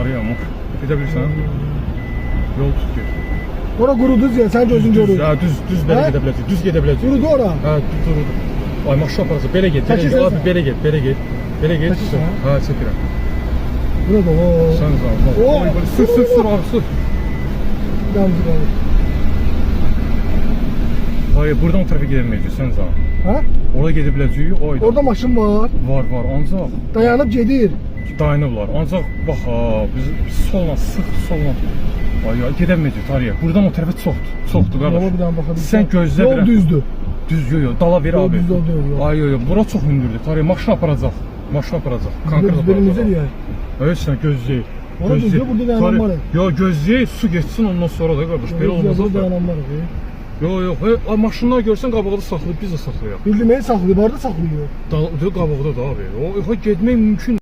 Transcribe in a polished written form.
var ya, ama. Gedə bilirsən? Yol tut gel. Ora quruduz ya, sən gözün görür. Ha, düz belə gedə biləcək. Düz gedə biləcək. Qurudu ora. Ha, durdu. Ay maşın aparacaq. Belə get. Abi belə get. Belə get. Ha, çəkirəm. Burada o. Sən zal. Oy, sür abi, sür. Damcı qalır. Hayır, buradan o tərəfə gedə bilməyəcək, sən zal. Ha? Orada gedə biləcəyik, o ayda. Orada maşın var. Var, ancaq Dayanıb gedir. dayanıblar. Ancaq bax ha, biz solla, sıx solla. Ay, gedə bilməyəcək tariyə. Buradan o tərəfə çoxdur qardaş. Yola bir dənə baxa bilirsən. Sən gözlə bir. Yol düzdür. Düz yox, dala ver abi. Düz yol. Ay yox, bura çox hündürdür. Tariyə maşın aparacaq. Konkret aparacaq. Birimizə deyək. Evet, sən gözləyək. Ora düzdür, burada dayanan var. Yox, gözləyək, su geçsin ondan sonra da qardaş. Belə olmaz. Burada dayanan var. Yox, maşınlar görsən qabaqda saxlayıb biz də saxlayaq. Bildim, saxlayıb, orada saxlayıb. Qabaqda da abi. O getmək mümkün.